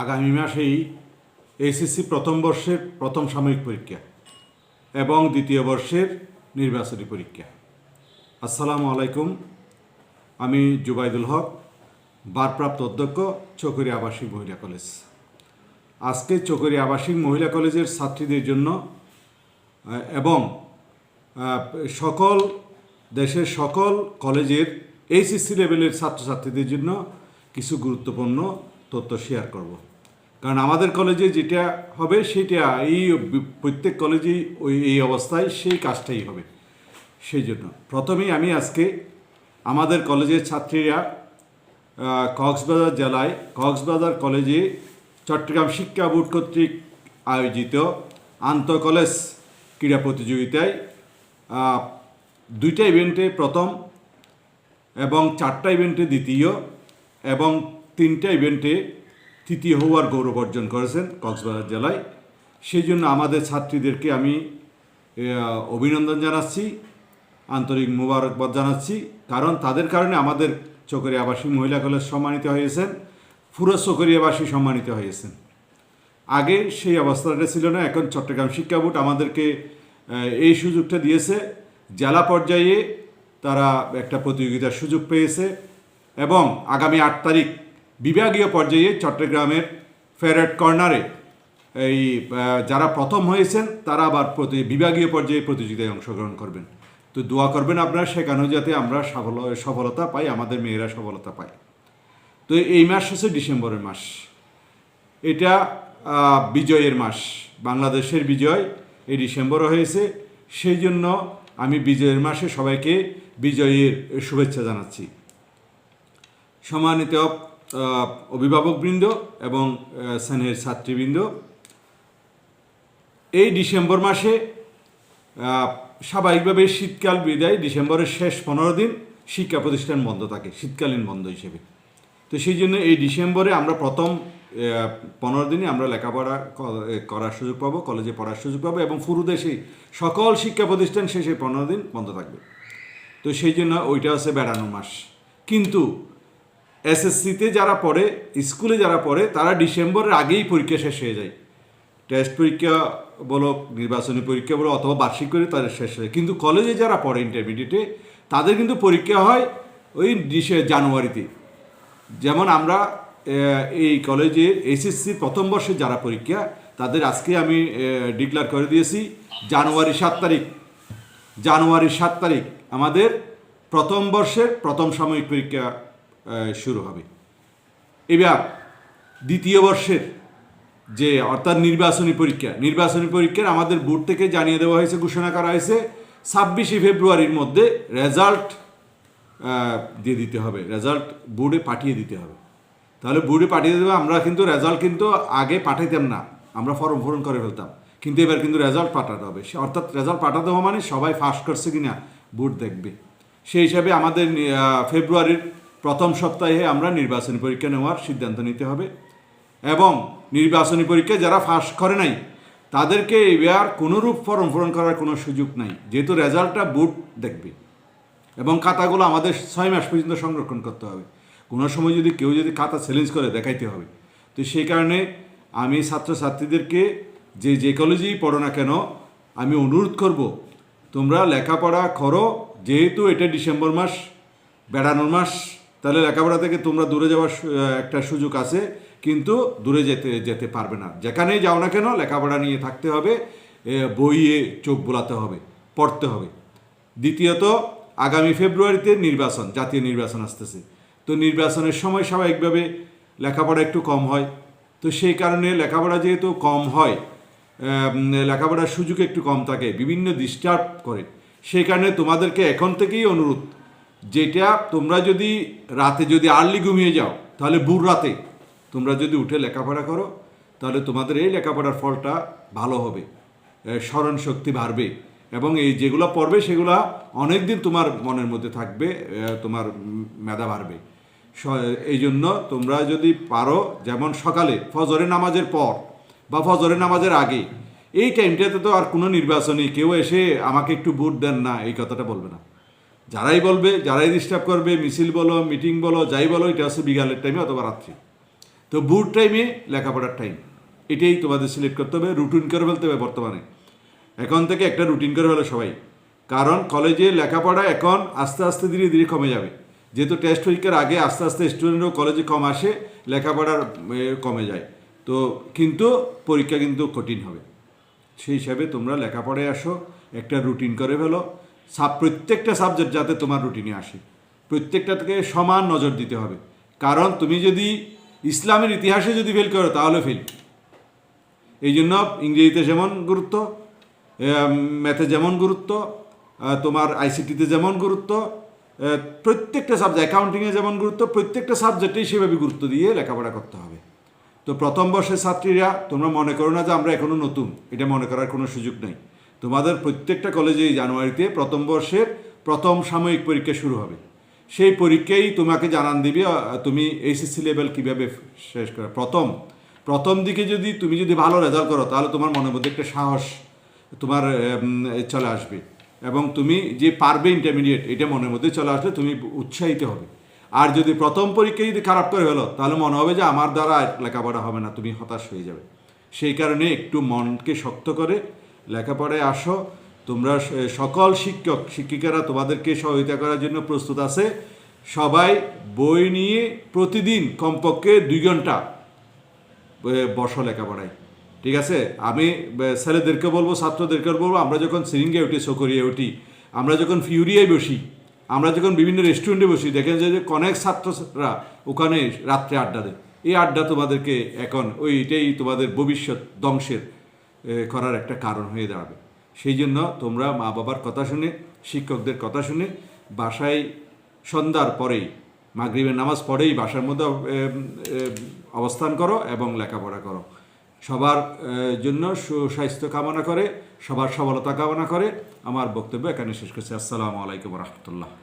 আগামী মাসেই এইচএসসি প্রথম বর্ষের প্রথম সাময়িক পরীক্ষা এবং দ্বিতীয় বর্ষের নির্বাচনী পরীক্ষা। আসসালামু আলাইকুম, আমি জুবাইদুল হক, ভারপ্রাপ্ত অধ্যক্ষ চকরিয়া আবাসিক মহিলা কলেজ। আজকে চকরিয়া আবাসিক মহিলা কলেজের ছাত্রীদের জন্য এবং সকল দেশের সকল কলেজের এইচএসসি লেভেলের ছাত্রছাত্রীদের জন্য কিছু গুরুত্বপূর্ণ তথ্য শেয়ার করব। কারণ আমাদের কলেজে যেটা হবে সেটা এই প্রত্যেক কলেজেই এই অবস্থায় সেই কাজটাই হবে। সেই জন্য প্রথমেই আমি আজকে আমাদের কলেজের ছাত্রীরা কক্সবাজার জেলায় কক্সবাজার কলেজে চট্টগ্রাম শিক্ষা বোর্ড কর্তৃক আয়োজিত আন্তঃ কলেজ ক্রীড়া প্রতিযোগিতায় 2টা ইভেন্টে প্রথম এবং 4টা ইভেন্টে দ্বিতীয় এবং 3টা ইভেন্টে তৃতীয় হওয়ার গৌরব অর্জন করেছেন কক্সবাজার জেলায়। সেই জন্য আমাদের ছাত্রীদেরকে আমি অভিনন্দন জানাচ্ছি, আন্তরিক মোবারকবাদ জানাচ্ছি। কারণ তাদের কারণে আমাদের চকরিয়া আবাসিক মহিলা কলেজ সম্মানিত হয়েছেন, পুরো চকরিয়াবাসী সম্মানিত হয়েছেন। আগে সেই অবস্থাটা ছিল না। এখন চট্টগ্রাম শিক্ষা বোর্ড আমাদেরকে এই সুযোগটা দিয়েছে। জেলা পর্যায়ে তারা একটা প্রতিযোগিতার সুযোগ পেয়েছে এবং আগামী 8 তারিখ বিভাগীয় পর্যায়ে চট্টগ্রামের ফ্যারেট কর্নারে এই যারা প্রথম হয়েছেন তারা আবার বিভাগীয় পর্যায়ে প্রতিযোগিতায় অংশগ্রহণ করবেন। তো দোয়া করবেন আপনারা, সেখানেও যাতে আমরা সফলতা পাই, আমাদের মেয়েরা সফলতা পায়। তো এই মাস হচ্ছে ডিসেম্বরের মাস, এটা বিজয়ের মাস, বাংলাদেশের বিজয় এই ডিসেম্বরে হয়েছে। সেই জন্য আমি বিজয়ের মাসে সবাইকে বিজয়ের শুভেচ্ছা জানাচ্ছি। সম্মানিত অভিভাবকবৃন্দ এবং স্নেহের ছাত্রীবৃন্দ, এই ডিসেম্বর মাসে স্বাভাবিকভাবে শীতকাল বিদায়, ডিসেম্বরের শেষ 15 দিন শিক্ষা প্রতিষ্ঠান বন্ধ থাকে শীতকালীন বন্ধ হিসেবে। তো সেই জন্য এই ডিসেম্বরে আমরা প্রথম 15 দিনে আমরা লেখাপড়া করার সুযোগ পাবো, কলেজে পড়ার সুযোগ পাবো এবং পুরো দেশে সকল শিক্ষা প্রতিষ্ঠান শেষে 15 দিন বন্ধ থাকবে। তো সেই জন্য ওইটা হচ্ছে বেড়ানোর মাস। কিন্তু এসএসসিতে যারা পড়ে, স্কুলে যারা পড়ে, তারা ডিসেম্বরের আগেই পরীক্ষা শেষ হয়ে যায়। টেস্ট পরীক্ষা বলো, নির্বাচনী পরীক্ষা বলো, অথবা বার্ষিক করে তাদের শেষ হয়। কিন্তু কলেজে যারা পড়ে ইন্টারমিডিয়েটে, তাদের কিন্তু পরীক্ষা হয় ওই জানুয়ারিতে। যেমন আমরা এই কলেজে এইচএসসি প্রথম বর্ষে যারা পরীক্ষা, তাদের আজকে আমি ডিক্লেয়ার করে দিয়েছি জানুয়ারি 7 তারিখ আমাদের প্রথম বর্ষের প্রথম সাময়িক পরীক্ষা শুরু হবে। এবার দ্বিতীয় বর্ষের যে অর্থাৎ নির্বাচনী পরীক্ষার আমাদের বোর্ড থেকে জানিয়ে দেওয়া হয়েছে, ঘোষণা করা হয়েছে 26শে ফেব্রুয়ারির মধ্যে রেজাল্ট দিয়ে দিতে হবে, রেজাল্ট বোর্ডে পাঠিয়ে দিতে হবে। তাহলে বোর্ডে পাঠিয়ে দেবে। আমরা কিন্তু রেজাল্ট কিন্তু আগে পাঠাইতাম না, আমরা ফর্ম পূরণ করে ফেলতাম, কিন্তু এবার কিন্তু রেজাল্ট পাঠাতে হবে। অর্থাৎ রেজাল্ট পাঠাতে হবে মানে সবাই পাস করছে কিনা বোর্ড দেখবে। সেই হিসাবে আমাদের ফেব্রুয়ারির প্রথম সপ্তাহে আমরা নির্বাচনী পরীক্ষা নেওয়ার সিদ্ধান্ত নিতে হবে। এবং নির্বাচনী পরীক্ষা যারা পাস করে নাই তাদেরকে এবার কোনোরূপ ফর্ম পূরণ করার কোনো সুযোগ নাই, যেহেতু রেজাল্টটা বোর্ড দেখবে। এবং খাতাগুলো আমাদের 6 মাস পর্যন্ত সংরক্ষণ করতে হবে। কোনো সময় যদি কেউ খাতা চ্যালেঞ্জ করে দেখাইতে হবে। তো সেই কারণে আমি ছাত্রছাত্রীদেরকে যে কলেজেই পড়ো না কেন আমি অনুরোধ করব, তোমরা লেখাপড়া করো। যেহেতু এটা ডিসেম্বর মাস, বেড়ানোর মাস, তাহলে লেখাপড়া থেকে তোমরা দূরে যাওয়ার একটা সুযোগ আছে, কিন্তু দূরে যেতে পারবে না। যেখানেই যাও না কেন লেখাপড়া নিয়ে থাকতে হবে, বইয়ে চোখ বোলাতে হবে, পড়তে হবে। দ্বিতীয়ত, আগামী ফেব্রুয়ারিতে নির্বাচন, জাতীয় নির্বাচন আসতেছে। তো নির্বাচনের সময় স্বাভাবিকভাবে লেখাপড়া একটু কম হয়। তো সেই কারণে লেখাপড়া যেহেতু কম হয়, লেখাপড়ার সুযোগ একটু কম থাকে, বিভিন্ন ডিস্টার্ব করে। সেই কারণে তোমাদেরকে এখন থেকেই অনুরোধ, যেটা তোমরা যদি রাতে যদি আর্লি ঘুমিয়ে যাও, তাহলে ভোর রাতে তোমরা যদি উঠে লেখাপড়া করো, তাহলে তোমাদের এই লেখাপড়ার ফলটা ভালো হবে, স্মরণ শক্তি বাড়বে এবং এই যেগুলো পড়বে সেগুলো অনেক দিন তোমার মনের মধ্যে থাকবে, তোমার মেধা বাড়বে। এই জন্য তোমরা যদি পারো, যেমন সকালে ফজরের নামাজের পর বা ফজরের নামাজের আগে, এই টাইমটাতে তো আর কোনো নির্বাচনী কেউ এসে আমাকে একটু ভোট দেন না এই কথাটা বলবে না। যারাই বলবে, যারাই ডিস্টার্ব করবে, মিছিল বলো, মিটিং বলো, যাই বলো, এটা হচ্ছে বিকালের টাইমে অথবা রাত্রি। তো বুট টাইমে লেখাপড়ার টাইম, এটাই তোমাদের সিলেক্ট করতে হবে, রুটিন করে ফেলতে হবে বর্তমানে। এখন থেকে একটা রুটিন করে ফেলো সবাই, কারণ কলেজে লেখাপড়া এখন আস্তে আস্তে ধীরে ধীরে কমে যাবে। যেহেতু টেস্ট পরীক্ষার আগে আস্তে আস্তে স্টুডেন্টও কলেজে কম আসে, লেখাপড়ার কমে যায়, তো কিন্তু পরীক্ষা কিন্তু কঠিন হবে। সেই হিসাবে তোমরা লেখাপড়ায় আসো, একটা রুটিন করে ফেলো, প্রত্যেকটা সাবজেক্ট যাতে তোমার রুটিনে আসে, প্রত্যেকটাকে সমান নজর দিতে হবে। কারণ তুমি যদি ইসলামের ইতিহাসে যদি ফেল করো তাহলে ফেল। এই জন্য ইংরেজিতে যেমন গুরুত্ব, ম্যাথে যেমন গুরুত্ব, তোমার আইসিটিতে যেমন গুরুত্ব, প্রত্যেকটা সাবজেক্ট, অ্যাকাউন্টিংয়ে যেমন গুরুত্ব, প্রত্যেকটা সাবজেক্টেই সেভাবে গুরুত্ব দিয়ে লেখাপড়া করতে হবে। তো প্রথম বর্ষের ছাত্রীরা তোমরা মনে করো না যে আমরা এখনও নতুন, এটা মনে করার কোনো সুযোগ নেই। তোমাদের প্রত্যেকটা কলেজে এই জানুয়ারিতে প্রথম বর্ষের প্রথম সাময়িক পরীক্ষা শুরু হবে। সেই পরীক্ষায় তোমাকে জানান দিবে তুমি এইচএসসি লেভেল কীভাবে শেষ করো। প্রথম দিকে তুমি যদি ভালো রেজাল্ট করো তাহলে তোমার মনের মধ্যে একটা সাহস তোমার চলে আসবে, এবং তুমি যে পারবে ইন্টারমিডিয়েট এটা মনের মধ্যে চলে আসলে তুমি উৎসাহিত হবে। আর যদি প্রথম পরীক্ষা যদি খারাপ করে হলো তাহলে মনে হবে যে আমার দ্বারা লেখাপড়া হবে না, তুমি হতাশ হয়ে যাবে। সেই কারণে একটু মনকে শক্ত করে লেখাপড়ায় আসো। তোমরা সকল শিক্ষিকারা তোমাদেরকে সহযোগিতা করার জন্য প্রস্তুত আছে। সবাই বই নিয়ে প্রতিদিন কমপক্ষে 2 ঘন্টা বসো লেখাপড়ায়, ঠিক আছে? আমি ছেলেদেরকে বলবো, ছাত্রদেরকে বলবো, আমরা যখন সিরিঙ্গে উঠি, সকরিয়ে উঠি, আমরা যখন ফিউরিয়ায় বসি, আমরা যখন বিভিন্ন রেস্টুরেন্টে বসি, দেখেন যে অনেক ছাত্ররা ওখানে রাত্রে আড্ডা দেয়। এই আড্ডা তোমাদেরকে এখন এটাই তোমাদের ভবিষ্যৎ ধ্বংসের করার একটা কারণ হয়ে দাঁড়াবে। সেই জন্য তোমরা মা বাবার কথা শুনে, শিক্ষকদের কথা শুনে বাসায় সন্ধ্যার পরেই, মাগরিবের নামাজ পড়েই বাসার মধ্যে অবস্থান করো এবং লেখাপড়া করো। সবার জন্য সুস্বাস্থ্য কামনা করে, সবার সফলতা কামনা করে আমার বক্তব্য এখানে শেষ করছি। আসসালামু আলাইকুম রহমতুল্লাহ।